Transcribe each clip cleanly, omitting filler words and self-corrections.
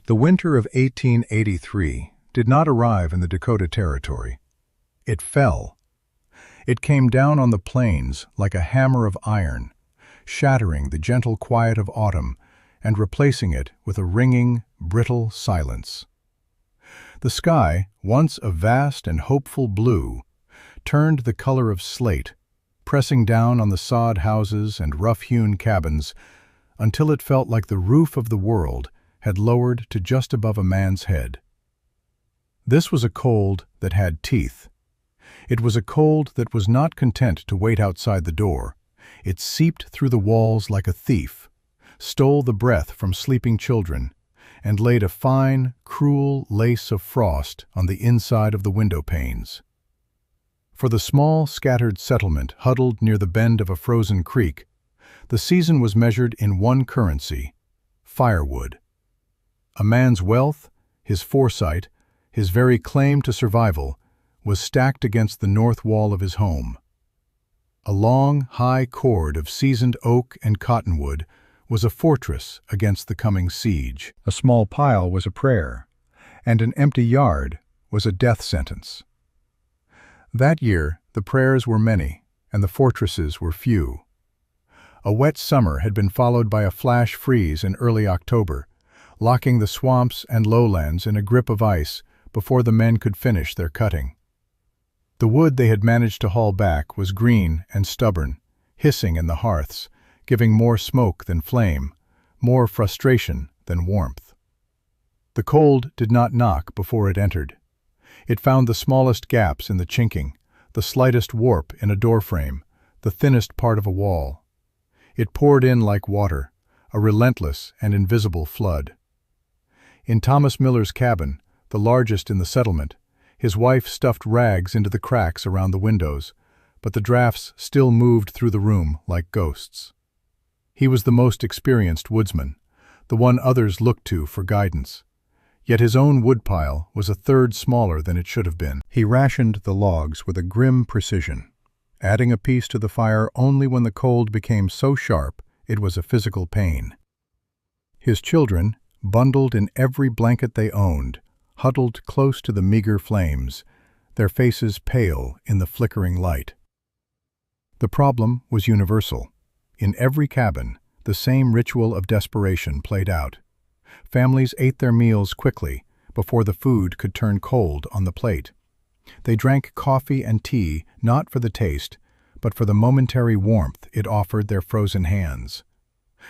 The winter of 1883 did not arrive in the Dakota Territory. It fell. It came down on the plains like a hammer of iron, shattering the gentle quiet of autumn and replacing it with a ringing, brittle silence. The sky, once a vast and hopeful blue, turned the color of slate, pressing down on the sod houses and rough-hewn cabins until it felt like the roof of the world had lowered to just above a man's head. This was a cold that had teeth. It was a cold that was not content to wait outside the door. It seeped through the walls like a thief, stole the breath from sleeping children, and laid a fine, cruel lace of frost on the inside of the window panes. For the small, scattered settlement huddled near the bend of a frozen creek, the season was measured in one currency: firewood. A man's wealth, his foresight, his very claim to survival, was stacked against the north wall of his home. A long, high cord of seasoned oak and cottonwood was a fortress against the coming siege. A small pile was a prayer, and an empty yard was a death sentence. That year, the prayers were many, and the fortresses were few. A wet summer had been followed by a flash freeze in early October, locking the swamps and lowlands in a grip of ice before the men could finish their cutting. The wood they had managed to haul back was green and stubborn, hissing in the hearths, giving more smoke than flame, more frustration than warmth. The cold did not knock before it entered. It found the smallest gaps in the chinking, the slightest warp in a doorframe, the thinnest part of a wall. It poured in like water, a relentless and invisible flood. In Thomas Miller's cabin, the largest in the settlement, his wife stuffed rags into the cracks around the windows, but the drafts still moved through the room like ghosts. He was the most experienced woodsman, the one others looked to for guidance. Yet his own woodpile was a third smaller than it should have been. He rationed the logs with a grim precision, adding a piece to the fire only when the cold became so sharp it was a physical pain. His children, bundled in every blanket they owned, huddled close to the meager flames, their faces pale in the flickering light. The problem was universal. In every cabin, the same ritual of desperation played out. Families ate their meals quickly, before the food could turn cold on the plate. They drank coffee and tea not for the taste, but for the momentary warmth it offered their frozen hands.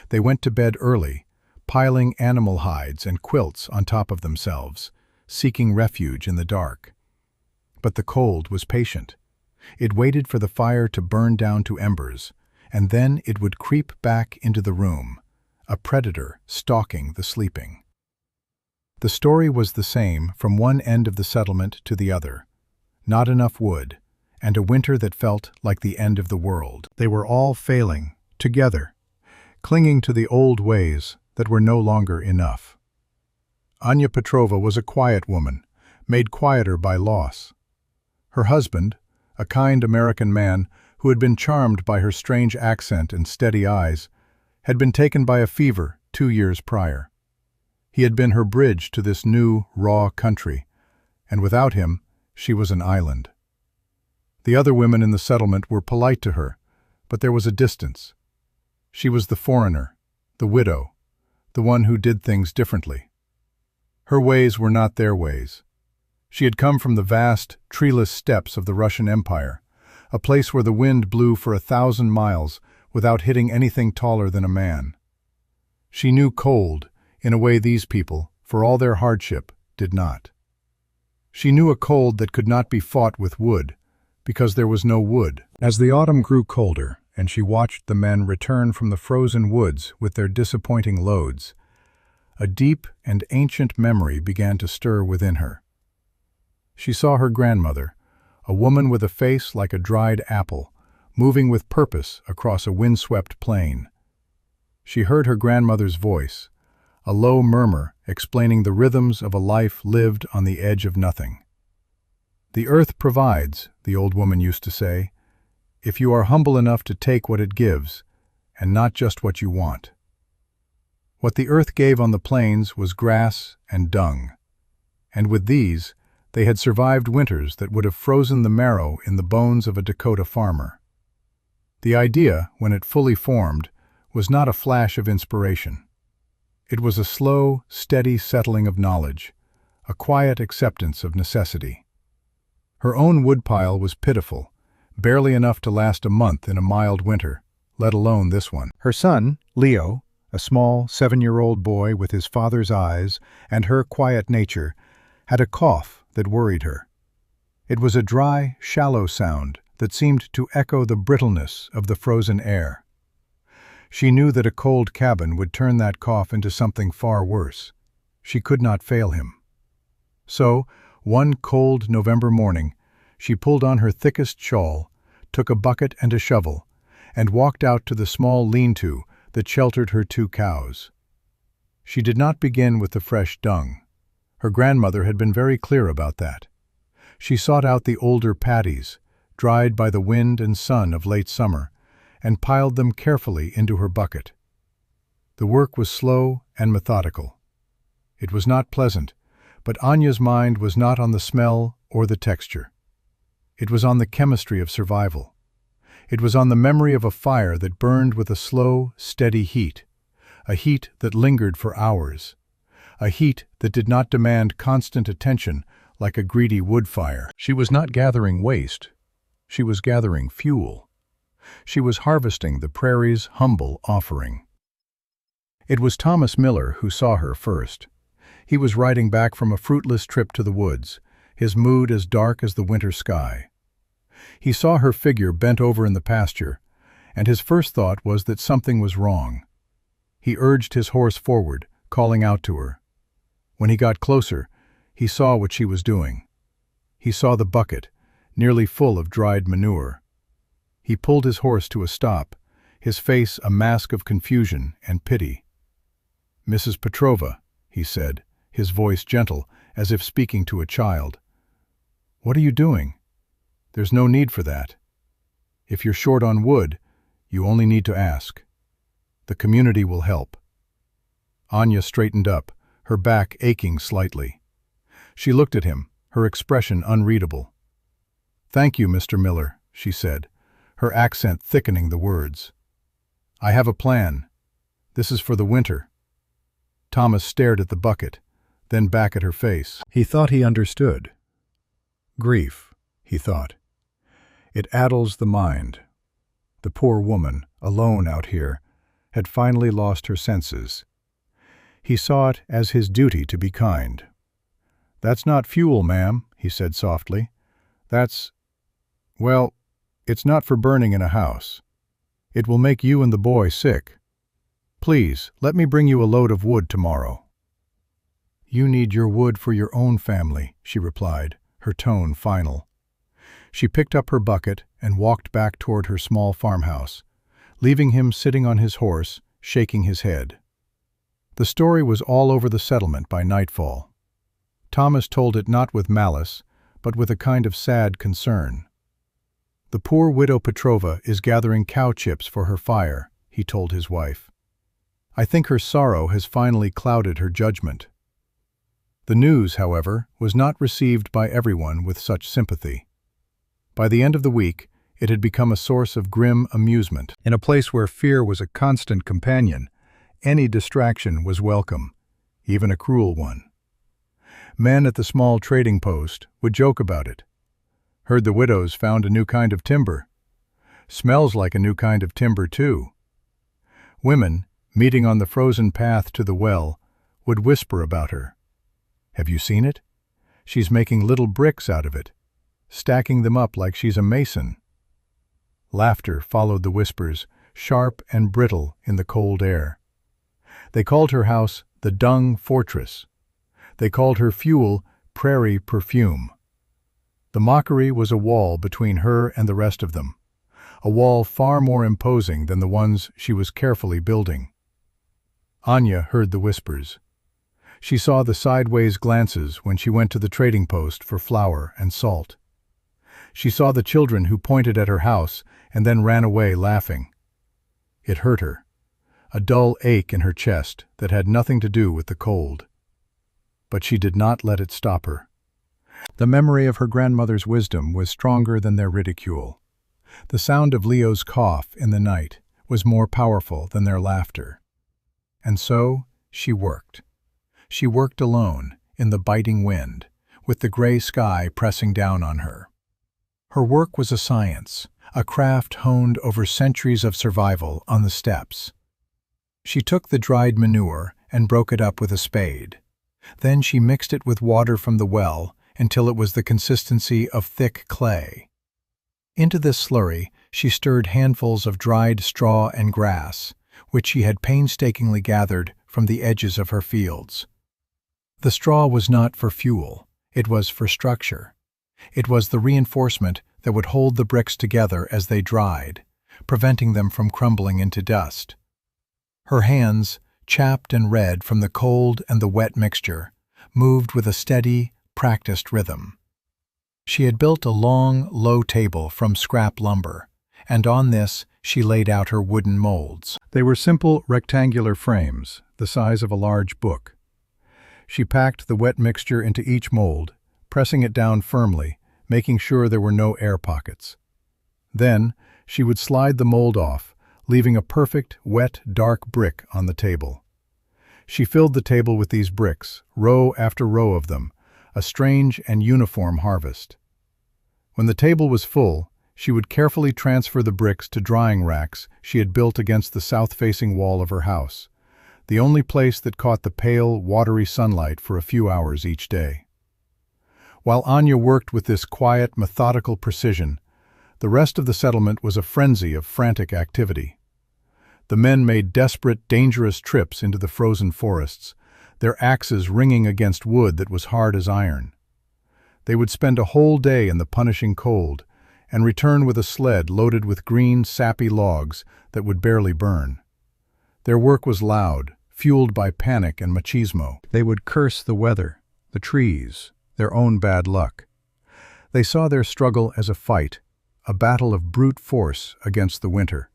They went to bed early, piling animal hides and quilts on top of themselves, seeking refuge in the dark. But the cold was patient. It waited for the fire to burn down to embers, and then it would creep back into the room, a predator stalking the sleeping. The story was the same from one end of the settlement to the other. Not enough wood, and a winter that felt like the end of the world. They were all failing, together, clinging to the old ways that were no longer enough. Anya Petrova was a quiet woman, made quieter by loss. Her husband, a kind American man who had been charmed by her strange accent and steady eyes, had been taken by a fever 2 years prior. He had been her bridge to this new, raw country, and without him, she was an island. The other women in the settlement were polite to her, but there was a distance. She was the foreigner, the widow, the one who did things differently. Her ways were not their ways. She had come from the vast, treeless steppes of the Russian Empire, a place where the wind blew for 1,000 miles without hitting anything taller than a man. She knew cold in a way these people, for all their hardship, did not. She knew a cold that could not be fought with wood, because there was no wood. As the autumn grew colder, and she watched the men return from the frozen woods with their disappointing loads, a deep and ancient memory began to stir within her. She saw her grandmother, a woman with a face like a dried apple, moving with purpose across a windswept plain. She heard her grandmother's voice, a low murmur explaining the rhythms of a life lived on the edge of nothing. "The earth provides," the old woman used to say, "if you are humble enough to take what it gives, and not just what you want." What the earth gave on the plains was grass and dung, and with these they had survived winters that would have frozen the marrow in the bones of a Dakota farmer. The idea, when it fully formed, was not a flash of inspiration. It was a slow, steady settling of knowledge, a quiet acceptance of necessity. Her own woodpile was pitiful, barely enough to last a month in a mild winter, let alone this one. Her son, Leo, a small 7-year-old boy with his father's eyes and her quiet nature, had a cough that worried her. It was a dry, shallow sound that seemed to echo the brittleness of the frozen air. She knew that a cold cabin would turn that cough into something far worse. She could not fail him. So, one cold November morning, she pulled on her thickest shawl, took a bucket and a shovel, and walked out to the small lean-to that sheltered her 2 cows. She did not begin with the fresh dung. Her grandmother had been very clear about that. She sought out the older patties, dried by the wind and sun of late summer, and piled them carefully into her bucket. The work was slow and methodical. It was not pleasant, but Anya's mind was not on the smell or the texture. It was on the chemistry of survival. It was on the memory of a fire that burned with a slow, steady heat, a heat that lingered for hours, a heat that did not demand constant attention like a greedy wood fire. She was not gathering waste. She was gathering fuel. She was harvesting the prairie's humble offering. It was Thomas Miller who saw her first. He was riding back from a fruitless trip to the woods, his mood as dark as the winter sky. He saw her figure bent over in the pasture, and his first thought was that something was wrong. He urged his horse forward, calling out to her. When he got closer, he saw what she was doing. He saw the bucket, nearly full of dried manure. He pulled his horse to a stop, his face a mask of confusion and pity. "Mrs. Petrova," he said, his voice gentle, as if speaking to a child. "What are you doing? There's no need for that. If you're short on wood, you only need to ask. The community will help." Anya straightened up, her back aching slightly. She looked at him, her expression unreadable. "Thank you, Mr. Miller," she said, her accent thickening the words. "I have a plan. This is for the winter." Thomas stared at the bucket, then back at her face. He thought he understood. Grief, he thought. It addles the mind. The poor woman, alone out here, had finally lost her senses. He saw it as his duty to be kind. "That's not fuel, ma'am," he said softly. Well, it's not for burning in a house. It will make you and the boy sick. Please, let me bring you a load of wood tomorrow." "You need your wood for your own family," she replied, her tone final. She picked up her bucket and walked back toward her small farmhouse, leaving him sitting on his horse, shaking his head. The story was all over the settlement by nightfall. Thomas told it not with malice, but with a kind of sad concern. "The poor widow Petrova is gathering cow chips for her fire," he told his wife. "I think her sorrow has finally clouded her judgment." The news, however, was not received by everyone with such sympathy. By the end of the week, it had become a source of grim amusement. In a place where fear was a constant companion, any distraction was welcome, even a cruel one. Men at the small trading post would joke about it. "Heard the widows found a new kind of timber. Smells like a new kind of timber, too." Women, meeting on the frozen path to the well, would whisper about her. "Have you seen it? She's making little bricks out of it, stacking them up like she's a mason." Laughter followed the whispers, sharp and brittle in the cold air. They called her house the Dung Fortress. They called her fuel prairie perfume. The mockery was a wall between her and the rest of them, a wall far more imposing than the ones she was carefully building. Anya heard the whispers. She saw the sideways glances when she went to the trading post for flour and salt. She saw the children who pointed at her house and then ran away laughing. It hurt her. a dull ache in her chest that had nothing to do with the cold. But she did not let it stop her. The memory of her grandmother's wisdom was stronger than their ridicule. The sound of Leo's cough in the night was more powerful than their laughter. And so she worked. She worked alone, in the biting wind, with the gray sky pressing down on her. Her work was a science, a craft honed over centuries of survival on the steppes. She took the dried manure and broke it up with a spade. Then she mixed it with water from the well until it was the consistency of thick clay. Into this slurry she stirred handfuls of dried straw and grass, which she had painstakingly gathered from the edges of her fields. The straw was not for fuel, it was for structure. It was the reinforcement that would hold the bricks together as they dried, preventing them from crumbling into dust. Her hands, chapped and red from the cold and the wet mixture, moved with a steady, practiced rhythm. She had built a long, low table from scrap lumber, and on this she laid out her wooden molds. They were simple, rectangular frames, the size of a large book. She packed the wet mixture into each mold, pressing it down firmly, making sure there were no air pockets. Then, she would slide the mold off, leaving a perfect, wet, dark brick on the table. She filled the table with these bricks, row after row of them, a strange and uniform harvest. When the table was full, she would carefully transfer the bricks to drying racks she had built against the south-facing wall of her house, the only place that caught the pale, watery sunlight for a few hours each day. While Anya worked with this quiet, methodical precision, the rest of the settlement was a frenzy of frantic activity. The men made desperate, dangerous trips into the frozen forests, their axes ringing against wood that was hard as iron. They would spend a whole day in the punishing cold and return with a sled loaded with green, sappy logs that would barely burn. Their work was loud, fueled by panic and machismo. They would curse the weather, the trees, their own bad luck. They saw their struggle as a fight, a battle of brute force against the winter.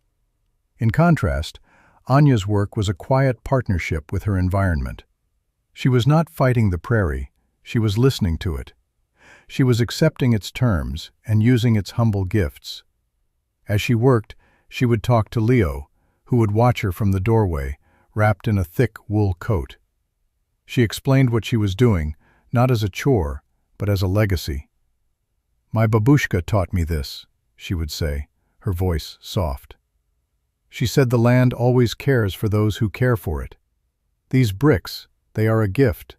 In contrast, Anya's work was a quiet partnership with her environment. She was not fighting the prairie, she was listening to it. She was accepting its terms and using its humble gifts. As she worked, she would talk to Leo, who would watch her from the doorway, wrapped in a thick wool coat. She explained what she was doing, not as a chore, but as a legacy. "My babushka taught me this," she would say, her voice soft. She said the land always cares for those who care for it. These bricks, they are a gift.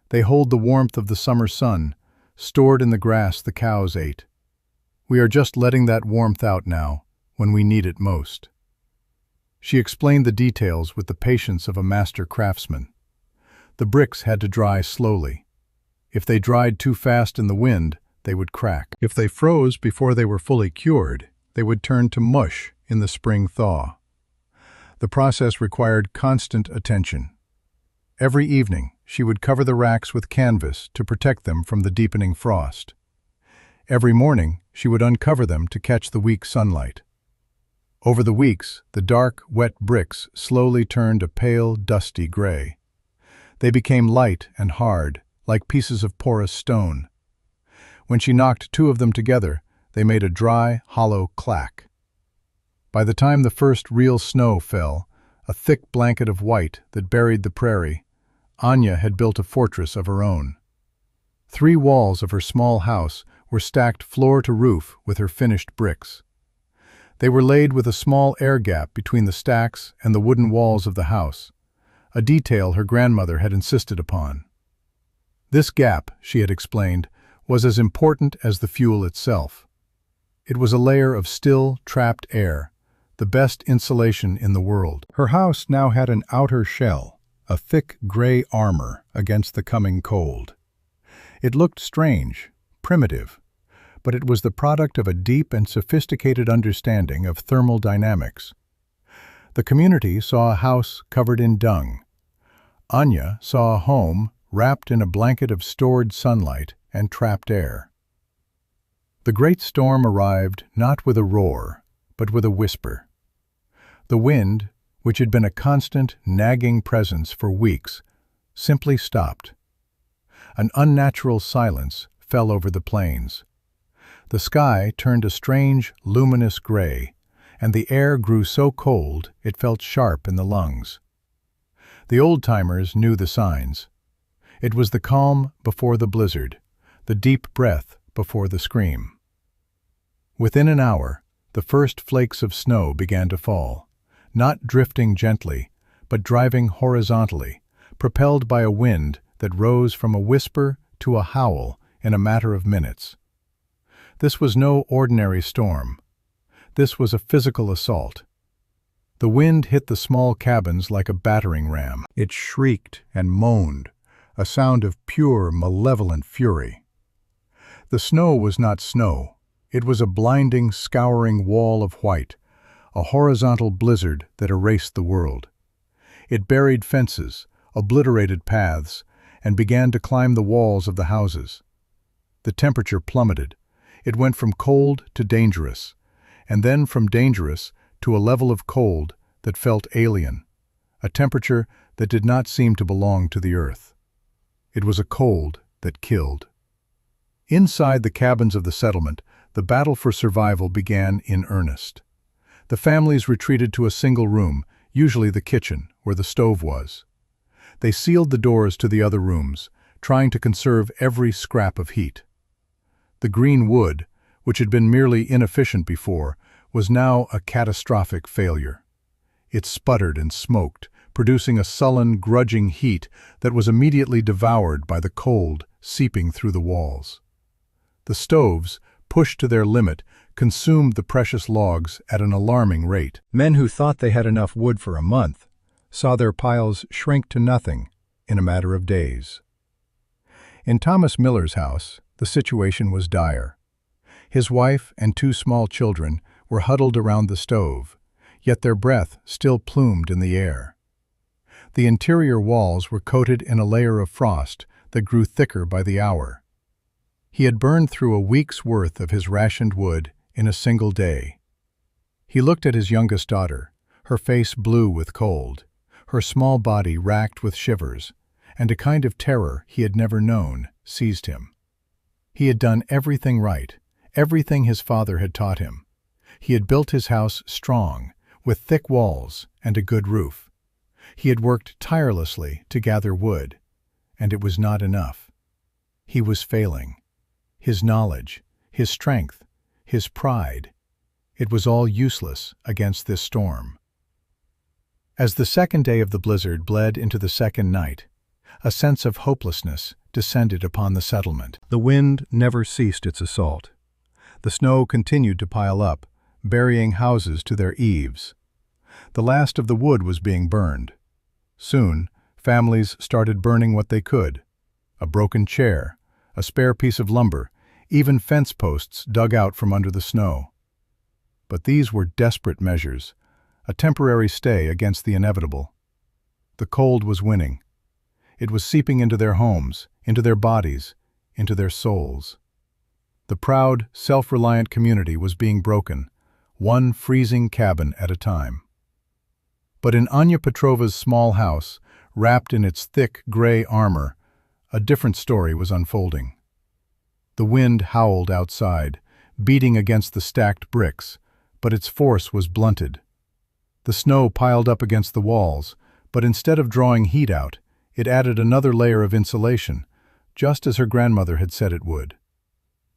They hold the warmth of the summer sun, stored in the grass the cows ate. We are just letting that warmth out now, when we need it most. She explained the details with the patience of a master craftsman. The bricks had to dry slowly. If they dried too fast in the wind, they would crack. If they froze before they were fully cured, they would turn to mush in the spring thaw. The process required constant attention. Every evening, she would cover the racks with canvas to protect them from the deepening frost. Every morning, she would uncover them to catch the weak sunlight. Over the weeks, the dark, wet bricks slowly turned a pale, dusty gray. They became light and hard, like pieces of porous stone. When she knocked two of them together, they made a dry, hollow clack. By the time the first real snow fell, a thick blanket of white that buried the prairie, Anya had built a fortress of her own. 3 walls of her small house were stacked floor to roof with her finished bricks. They were laid with a small air gap between the stacks and the wooden walls of the house, a detail her grandmother had insisted upon. This gap, she had explained, was as important as the fuel itself. It was a layer of still, trapped air, the best insulation in the world. Her house now had an outer shell, a thick gray armor against the coming cold. It looked strange, primitive, but it was the product of a deep and sophisticated understanding of thermal dynamics. The community saw a house covered in dung. Anya saw a home wrapped in a blanket of stored sunlight and trapped air. The great storm arrived not with a roar, but with a whisper. The wind, which had been a constant, nagging presence for weeks, simply stopped. An unnatural silence fell over the plains. The sky turned a strange, luminous gray, and the air grew so cold it felt sharp in the lungs. The old-timers knew the signs. It was the calm before the blizzard, the deep breath before the scream. Within an hour, the first flakes of snow began to fall, not drifting gently, but driving horizontally, propelled by a wind that rose from a whisper to a howl in a matter of minutes. This was no ordinary storm. This was a physical assault. The wind hit the small cabins like a battering ram. It shrieked and moaned, a sound of pure, malevolent fury. The snow was not snow. It was a blinding, scouring wall of white, a horizontal blizzard that erased the world. It buried fences, obliterated paths, and began to climb the walls of the houses. The temperature plummeted. It went from cold to dangerous, and then from dangerous to a level of cold that felt alien, a temperature that did not seem to belong to the earth. It was a cold that killed. Inside the cabins of the settlement, the battle for survival began in earnest. The families retreated to a single room, usually the kitchen, where the stove was. They sealed the doors to the other rooms, trying to conserve every scrap of heat. The green wood, which had been merely inefficient before, was now a catastrophic failure. It sputtered and smoked, producing a sullen, grudging heat that was immediately devoured by the cold seeping through the walls. The stoves, pushed to their limit, consumed the precious logs at an alarming rate. Men who thought they had enough wood for a month saw their piles shrink to nothing in a matter of days. In Thomas Miller's house, the situation was dire. His wife and two small children were huddled around the stove, yet their breath still plumed in the air. The interior walls were coated in a layer of frost that grew thicker by the hour. He had burned through a week's worth of his rationed wood in a single day. He looked at his youngest daughter, her face blue with cold, her small body racked with shivers, and a kind of terror he had never known seized him. He had done everything right, everything his father had taught him. He had built his house strong, with thick walls and a good roof. He had worked tirelessly to gather wood, and it was not enough. He was failing. His knowledge, his strength, his pride, it was all useless against this storm. As the second day of the blizzard bled into the second night, a sense of hopelessness descended upon the settlement. The wind never ceased its assault. The snow continued to pile up, burying houses to their eaves. The last of the wood was being burned. Soon, families started burning what they could: a broken chair, a spare piece of lumber, even fence posts dug out from under the snow. But these were desperate measures, a temporary stay against the inevitable. The cold was winning. It was seeping into their homes, into their bodies, into their souls. The proud, self-reliant community was being broken, one freezing cabin at a time. But in Anya Petrova's small house, wrapped in its thick gray armor, a different story was unfolding. The wind howled outside, beating against the stacked bricks, but its force was blunted. The snow piled up against the walls, but instead of drawing heat out, it added another layer of insulation, just as her grandmother had said it would.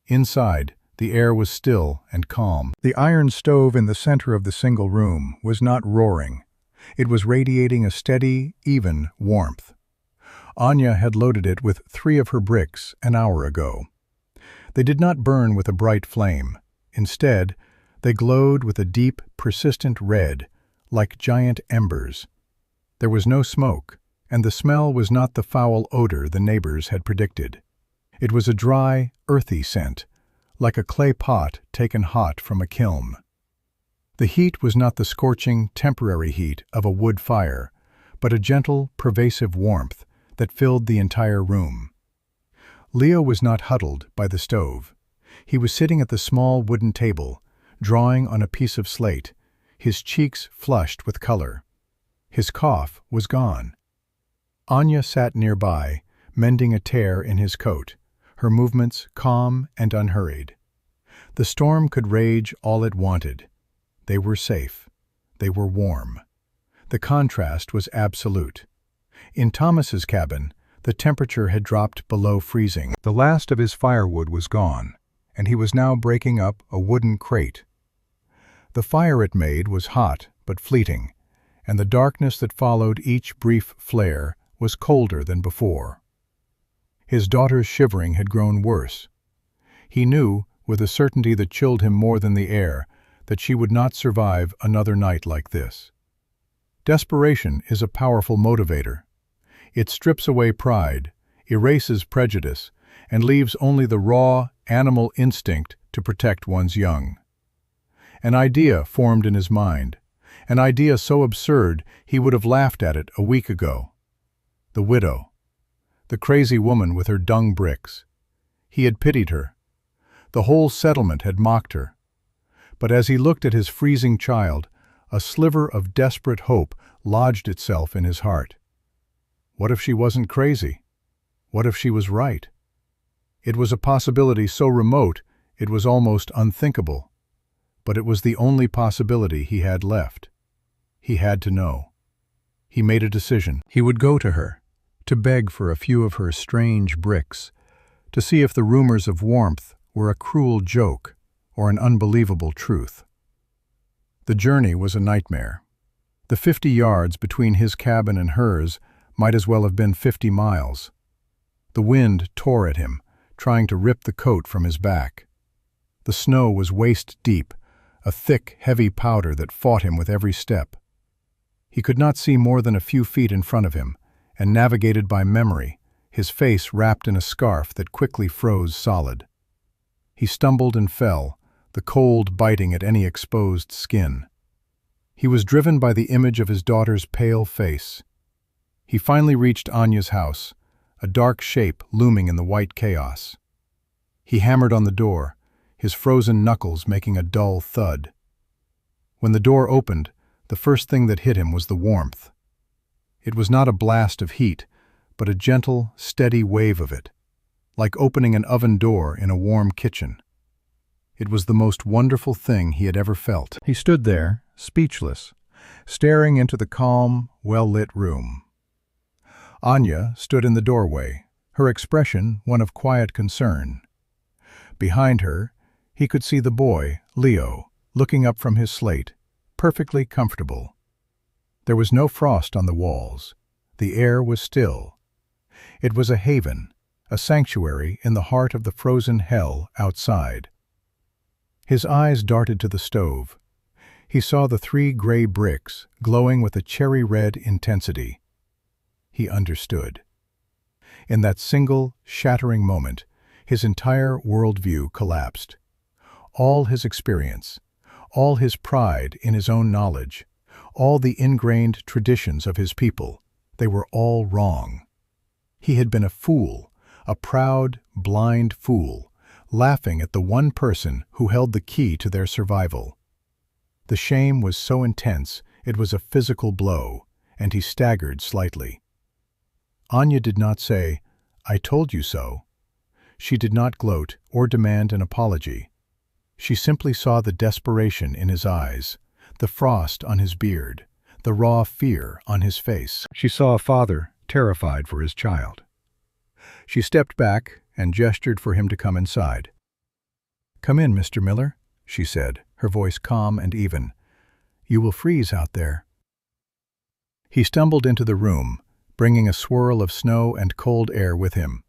Inside, the air was still and calm. The iron stove in the center of the single room was not roaring. It was radiating a steady, even warmth. Anya had loaded it with 3 of her bricks an hour ago. They did not burn with a bright flame. Instead, they glowed with a deep, persistent red, like giant embers. There was no smoke, and the smell was not the foul odor the neighbors had predicted. It was a dry, earthy scent, like a clay pot taken hot from a kiln. The heat was not the scorching, temporary heat of a wood fire, but a gentle, pervasive warmth that filled the entire room. Leo was not huddled by the stove. He was sitting at the small wooden table, drawing on a piece of slate, his cheeks flushed with color. His cough was gone. Anya sat nearby, mending a tear in his coat, her movements calm and unhurried. The storm could rage all it wanted. They were safe. They were warm. The contrast was absolute. In Thomas's cabin, the temperature had dropped below freezing. The last of his firewood was gone, and he was now breaking up a wooden crate. The fire it made was hot but fleeting, and the darkness that followed each brief flare was colder than before. His daughter's shivering had grown worse. He knew, with a certainty that chilled him more than the air, that she would not survive another night like this. Desperation is a powerful motivator. It strips away pride, erases prejudice, and leaves only the raw, animal instinct to protect one's young. An idea formed in his mind, an idea so absurd he would have laughed at it a week ago. The widow. The crazy woman with her dung bricks. He had pitied her. The whole settlement had mocked her. But as he looked at his freezing child, a sliver of desperate hope lodged itself in his heart. What if she wasn't crazy? What if she was right? It was a possibility so remote it was almost unthinkable. But it was the only possibility he had left. He had to know. He made a decision. He would go to her, to beg for a few of her strange bricks, to see if the rumors of warmth were a cruel joke or an unbelievable truth. The journey was a nightmare. The 50 yards between his cabin and hers might as well have been 50 miles. The wind tore at him, trying to rip the coat from his back. The snow was waist-deep, a thick, heavy powder that fought him with every step. He could not see more than a few feet in front of him, and navigated by memory, his face wrapped in a scarf that quickly froze solid. He stumbled and fell, the cold biting at any exposed skin. He was driven by the image of his daughter's pale face. He finally reached Anya's house, a dark shape looming in the white chaos. He hammered on the door, his frozen knuckles making a dull thud. When the door opened, the first thing that hit him was the warmth. It was not a blast of heat, but a gentle, steady wave of it, like opening an oven door in a warm kitchen. It was the most wonderful thing he had ever felt. He stood there, speechless, staring into the calm, well-lit room. Anya stood in the doorway, her expression one of quiet concern. Behind her, he could see the boy, Leo, looking up from his slate, perfectly comfortable. There was no frost on the walls. The air was still. It was a haven, a sanctuary in the heart of the frozen hell outside. His eyes darted to the stove. He saw the 3 gray bricks glowing with a cherry-red intensity. He understood. In that single, shattering moment, his entire worldview collapsed. All his experience, all his pride in his own knowledge, all the ingrained traditions of his people, they were all wrong. He had been a fool, a proud, blind fool, laughing at the one person who held the key to their survival. The shame was so intense it was a physical blow, and he staggered slightly. Anya did not say, "I told you so." She did not gloat or demand an apology. She simply saw the desperation in his eyes, the frost on his beard, the raw fear on his face. She saw a father terrified for his child. She stepped back and gestured for him to come inside. "Come in, Mr. Miller," she said, her voice calm and even. "You will freeze out there." He stumbled into the room, bringing a swirl of snow and cold air with him.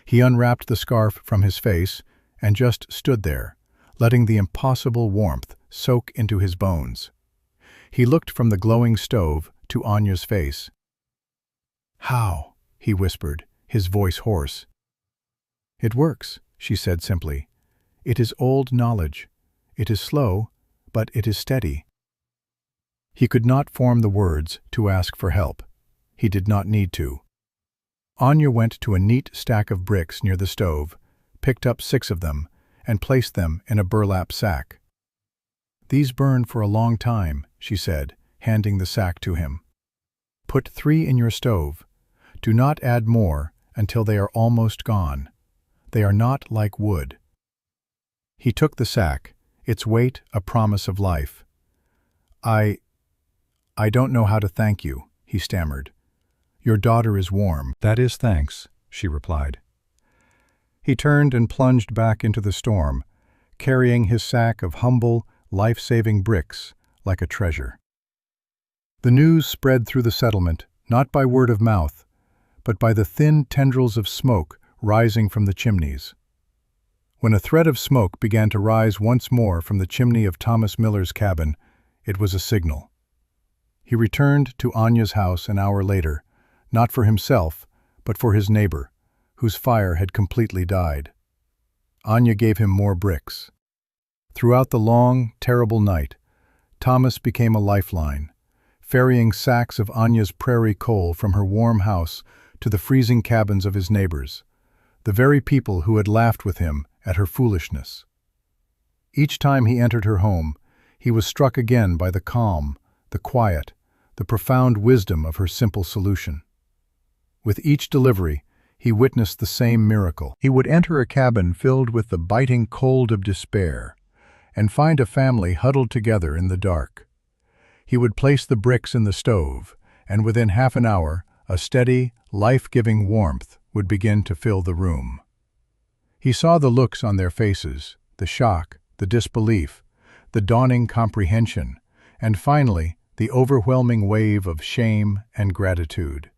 He unwrapped the scarf from his face and just stood there, letting the impossible warmth soak into his bones. He looked from the glowing stove to Anya's face. "How?" he whispered, his voice hoarse. "It works," she said simply. "It is old knowledge. It is slow, but it is steady." He could not form the words to ask for help. He did not need to. Anya went to a neat stack of bricks near the stove, picked up 6 of them, and placed them in a burlap sack. "These burn for a long time," she said, handing the sack to him. Put 3 in your stove. Do not add more until they are almost gone. They are not like wood." He took the sack, its weight a promise of life. I don't know how to thank you," he stammered. "Your daughter is warm." "That is thanks," she replied. He turned and plunged back into the storm, carrying his sack of humble, life-saving bricks like a treasure. The news spread through the settlement, not by word of mouth, but by the thin tendrils of smoke rising from the chimneys. When a thread of smoke began to rise once more from the chimney of Thomas Miller's cabin, it was a signal. He returned to Anya's house an hour later, not for himself, but for his neighbor, whose fire had completely died. Anya gave him more bricks. Throughout the long, terrible night, Thomas became a lifeline, ferrying sacks of Anya's prairie coal from her warm house to the freezing cabins of his neighbors, the very people who had laughed with him at her foolishness. Each time he entered her home, he was struck again by the calm, the quiet, the profound wisdom of her simple solution. With each delivery, he witnessed the same miracle. He would enter a cabin filled with the biting cold of despair and find a family huddled together in the dark. He would place the bricks in the stove, and within half an hour, a steady, life-giving warmth would begin to fill the room. He saw the looks on their faces, the shock, the disbelief, the dawning comprehension, and finally, the overwhelming wave of shame and gratitude.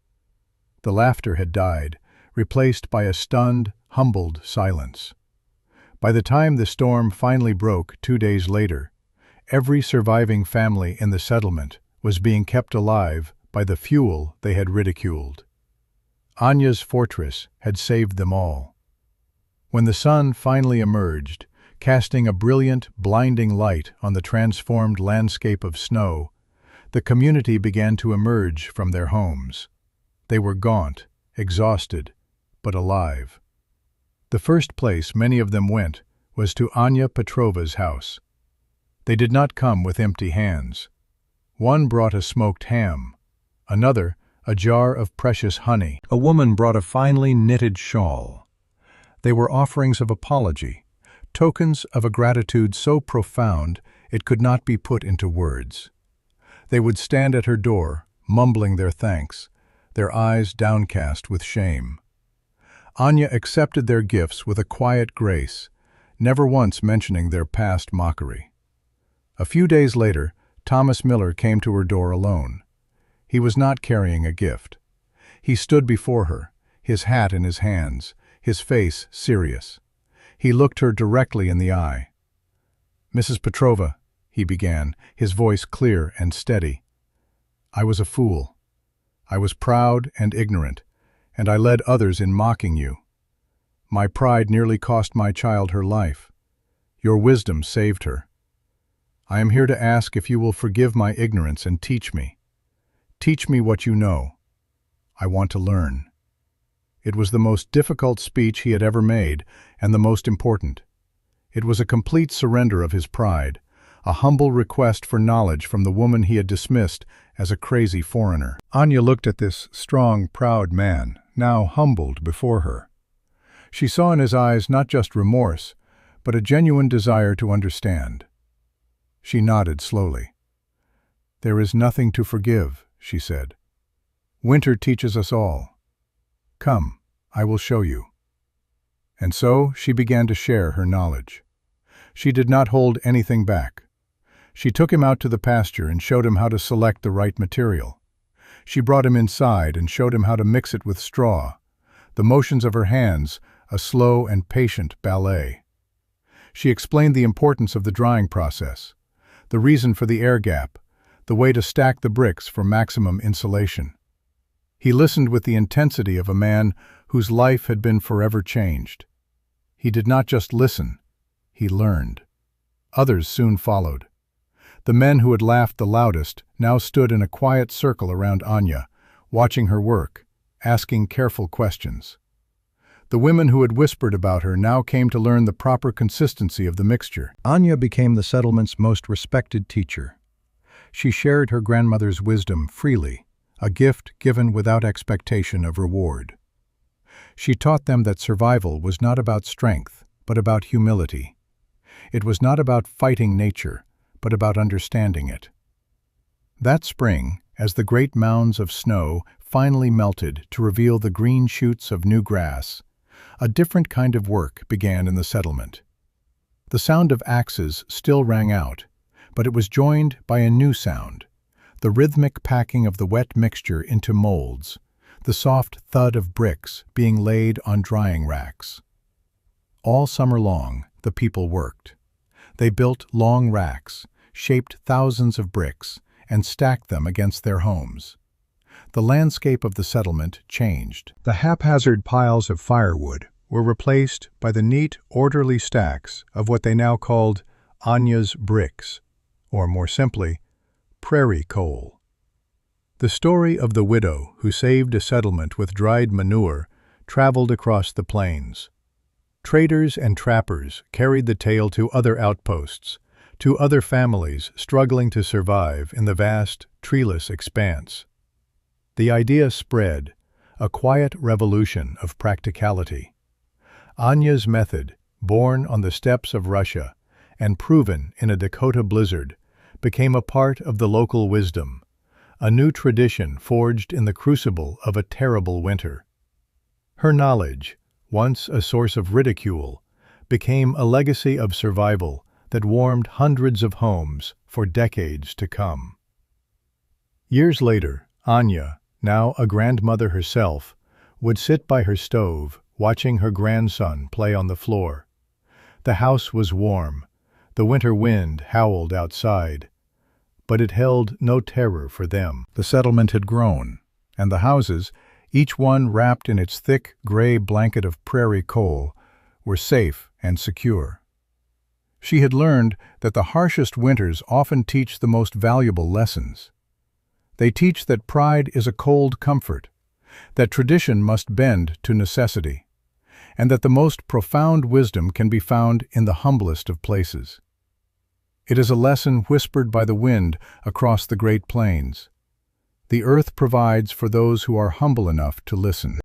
The laughter had died, replaced by a stunned, humbled silence. By the time the storm finally broke 2 days later, every surviving family in the settlement was being kept alive by the fuel they had ridiculed. Anya's fortress had saved them all. When the sun finally emerged, casting a brilliant, blinding light on the transformed landscape of snow, the community began to emerge from their homes. They were gaunt, exhausted, but alive. The first place many of them went was to Anya Petrova's house. They did not come with empty hands. One brought a smoked ham, another a jar of precious honey. A woman brought a finely knitted shawl. They were offerings of apology, tokens of a gratitude so profound it could not be put into words. They would stand at her door, mumbling their thanks, their eyes downcast with shame. Anya accepted their gifts with a quiet grace, never once mentioning their past mockery. A few days later, Thomas Miller came to her door alone. He was not carrying a gift. He stood before her, his hat in his hands, his face serious. He looked her directly in the eye. "Mrs. Petrova," he began, his voice clear and steady, "I was a fool. I was proud and ignorant, and I led others in mocking you. My pride nearly cost my child her life. Your wisdom saved her. I am here to ask if you will forgive my ignorance and teach me. Teach me what you know. I want to learn." It was the most difficult speech he had ever made, and the most important. It was a complete surrender of his pride, a humble request for knowledge from the woman he had dismissed as a crazy foreigner. Anya looked at this strong, proud man, now humbled before her. She saw in his eyes not just remorse, but a genuine desire to understand. She nodded slowly. "There is nothing to forgive," she said. "Winter teaches us all. Come, I will show you." And so she began to share her knowledge. She did not hold anything back. She took him out to the pasture and showed him how to select the right material. She brought him inside and showed him how to mix it with straw, the motions of her hands a slow and patient ballet. She explained the importance of the drying process, the reason for the air gap, the way to stack the bricks for maximum insulation. He listened with the intensity of a man whose life had been forever changed. He did not just listen, he learned. Others soon followed. The men who had laughed the loudest now stood in a quiet circle around Anya, watching her work, asking careful questions. The women who had whispered about her now came to learn the proper consistency of the mixture. Anya became the settlement's most respected teacher. She shared her grandmother's wisdom freely, a gift given without expectation of reward. She taught them that survival was not about strength, but about humility. It was not about fighting nature, but about understanding it. That spring, as the great mounds of snow finally melted to reveal the green shoots of new grass, a different kind of work began in the settlement. The sound of axes still rang out, but it was joined by a new sound, the rhythmic packing of the wet mixture into molds, the soft thud of bricks being laid on drying racks. All summer long, the people worked. They built long racks, shaped thousands of bricks, and stacked them against their homes. The landscape of the settlement changed. The haphazard piles of firewood were replaced by the neat, orderly stacks of what they now called Anya's bricks, or more simply, prairie coal. The story of the widow who saved a settlement with dried manure traveled across the plains. Traders and trappers carried the tale to other outposts, to other families struggling to survive in the vast, treeless expanse. The idea spread, a quiet revolution of practicality. Anya's method, born on the steppes of Russia and proven in a Dakota blizzard, became a part of the local wisdom, a new tradition forged in the crucible of a terrible winter. Her knowledge, once a source of ridicule, became a legacy of survival that warmed hundreds of homes for decades to come. Years later, Anya, now a grandmother herself, would sit by her stove, watching her grandson play on the floor. The house was warm, the winter wind howled outside, but it held no terror for them. The settlement had grown, and the houses, each one wrapped in its thick gray blanket of prairie coal, were safe and secure. She had learned that the harshest winters often teach the most valuable lessons. They teach that pride is a cold comfort, that tradition must bend to necessity, and that the most profound wisdom can be found in the humblest of places. It is a lesson whispered by the wind across the Great Plains. The earth provides for those who are humble enough to listen.